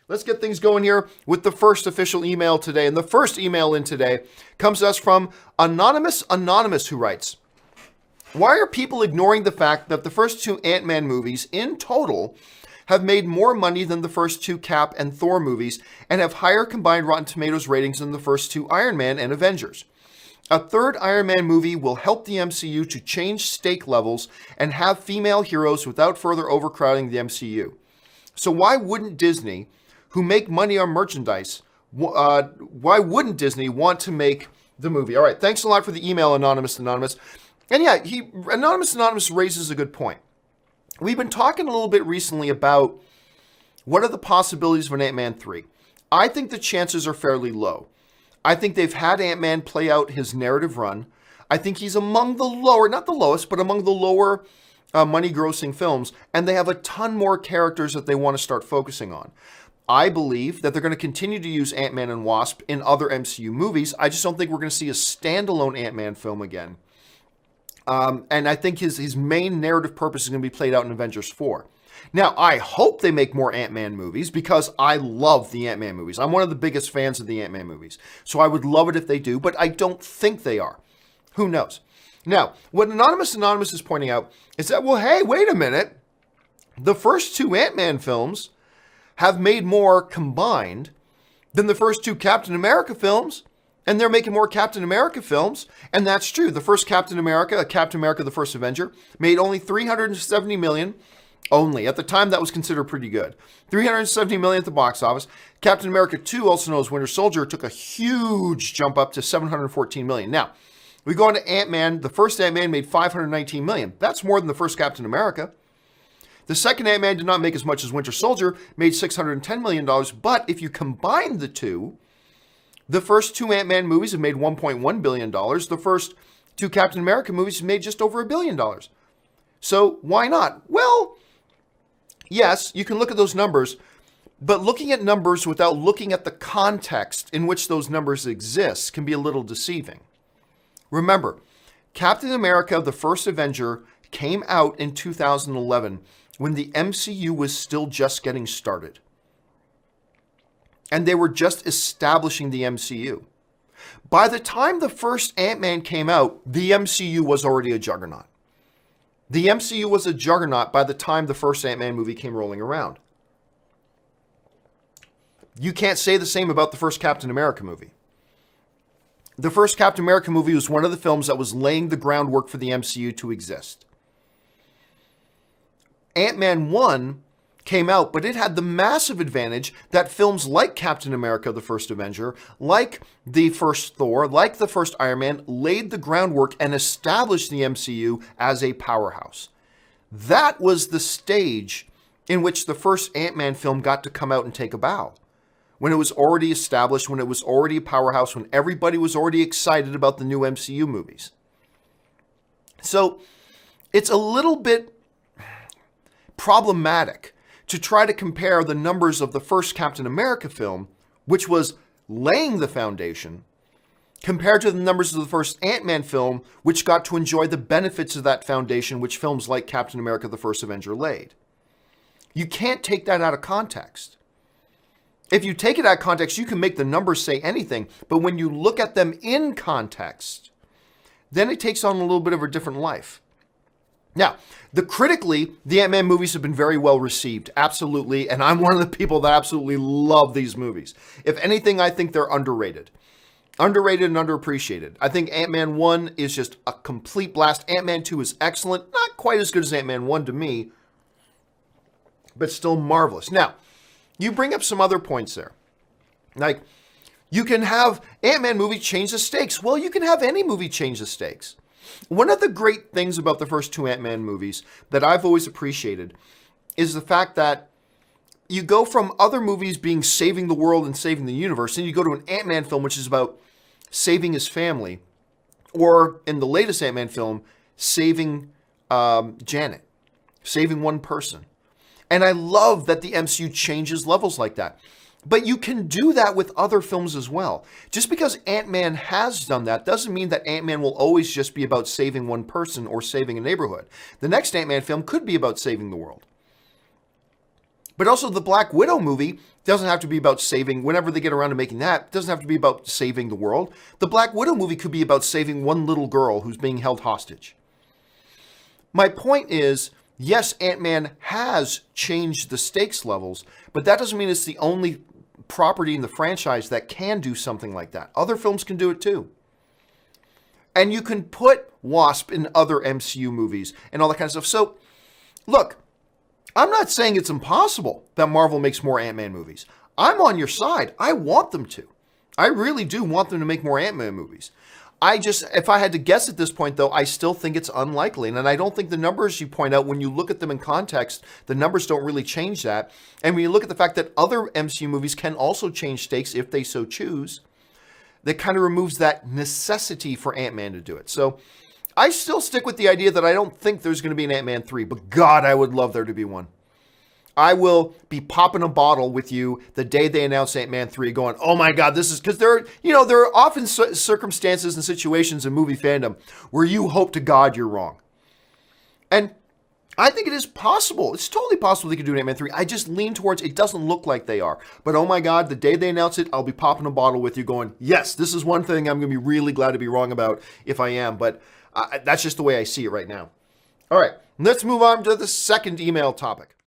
Let's get things going here with the first official email today. And the first email in today comes to us from Anonymous, who writes, why are people ignoring the fact that the first two Ant-Man movies in total have made more money than the first two Cap and Thor movies and have higher combined Rotten Tomatoes ratings than the first two Iron Man and Avengers? A third Iron Man movie will help the MCU to change stake levels and have female heroes without further overcrowding the MCU. So why wouldn't Disney, who make money on merchandise, why wouldn't Disney want to make the movie? All right, thanks a lot for the email, Anonymous. And yeah, Anonymous raises a good point. We've been talking a little bit recently about what are the possibilities of an Ant-Man 3. I think the chances are fairly low. I think they've had Ant-Man play out his narrative run. I think he's among the lower, not the lowest, but among the lower money-grossing films, and they have a ton more characters that they want to start focusing on. I believe that they're going to continue to use Ant-Man and Wasp in other MCU movies. I just don't think we're going to see a standalone Ant-Man film again. And I think his main narrative purpose is going to be played out in Avengers 4. Now, I hope they make more Ant-Man movies because I love the Ant-Man movies. I'm one of the biggest fans of the Ant-Man movies. So I would love it if they do, but I don't think they are. Who knows? Now, what Anonymous is pointing out is that, well, hey, wait a minute. The first two Ant-Man films have made more combined than the first two Captain America films, and they're making more Captain America films, and that's true. The first Captain America, the First Avenger, made only $370 million. Only. At the time, that was considered pretty good. $370 million at the box office. Captain America 2, also known as Winter Soldier, took a huge jump up to $714 million. Now, we go on to Ant-Man. The first Ant-Man made $519 million. That's more than the first Captain America. The second Ant-Man did not make as much as Winter Soldier, made $610 million. But if you combine the two, the first two Ant-Man movies have made $1.1 billion. The first two Captain America movies have made just over $1 billion. So why not? Well, yes, you can look at those numbers, but looking at numbers without looking at the context in which those numbers exist can be a little deceiving. Remember, Captain America, the First Avenger, came out in 2011 when the MCU was still just getting started. And they were just establishing the MCU. By the time the first Ant-Man came out, the MCU was already a juggernaut. The MCU was a juggernaut by the time the first Ant-Man movie came rolling around. You can't say the same about the first Captain America movie. The first Captain America movie was one of the films that was laying the groundwork for the MCU to exist. Ant-Man 1 came out, but it had the massive advantage that films like Captain America, the First Avenger, like the first Thor, like the first Iron Man, laid the groundwork and established the MCU as a powerhouse. That was the stage in which the first Ant-Man film got to come out and take a bow. When it was already established, when it was already a powerhouse, when everybody was already excited about the new MCU movies. So it's a little bit problematic to try to compare the numbers of the first Captain America film, which was laying the foundation, compared to the numbers of the first Ant-Man film, which got to enjoy the benefits of that foundation, which films like Captain America, the First Avenger laid. You can't take that out of context. If you take it out of context, you can make the numbers say anything, but when you look at them in context, then it takes on a little bit of a different life. Now, critically, the Ant-Man movies have been very well received, absolutely, and I'm one of the people that absolutely love these movies. If anything, I think they're underrated. Underrated and underappreciated. I think Ant-Man 1 is just a complete blast. Ant-Man 2 is excellent, not quite as good as Ant-Man 1 to me, but still marvelous. Now, you bring up some other points there. Like, you can have Ant-Man movie change the stakes. Well, you can have any movie change the stakes. One of the great things about the first two Ant-Man movies that I've always appreciated is the fact that you go from other movies being saving the world and saving the universe, and you go to an Ant-Man film which is about saving his family, or in the latest Ant-Man film, saving Janet, saving one person. And I love that the MCU changes levels like that. But you can do that with other films as well. Just because Ant-Man has done that doesn't mean that Ant-Man will always just be about saving one person or saving a neighborhood. The next Ant-Man film could be about saving the world. But also the Black Widow movie doesn't have to be about saving, whenever they get around to making that, it doesn't have to be about saving the world. The Black Widow movie could be about saving one little girl who's being held hostage. My point is, yes, Ant-Man has changed the stakes levels, but that doesn't mean it's the only property in the franchise that can do something like that. Other films can do it too. And you can put Wasp in other MCU movies and all that kind of stuff. So, look, I'm not saying it's impossible that Marvel makes more Ant-Man movies. I'm on your side. I want them to. I really do want them to make more Ant-Man movies. If I had to guess at this point, though, I still think it's unlikely. And I don't think the numbers you point out, when you look at them in context, the numbers don't really change that. And when you look at the fact that other MCU movies can also change stakes if they so choose, that kind of removes that necessity for Ant-Man to do it. So I still stick with the idea that I don't think there's going to be an Ant-Man 3, but God, I would love there to be one. I will be popping a bottle with you the day they announce Ant-Man 3 going, oh my God, this is, because there are often circumstances and situations in movie fandom where you hope to God you're wrong. And I think it is possible. It's totally possible they could do an Ant-Man 3. I just lean towards it doesn't look like they are. But oh my God, the day they announce it, I'll be popping a bottle with you going, yes, this is one thing I'm going to be really glad to be wrong about if I am. But that's just the way I see it right now. All right, let's move on to the second email topic.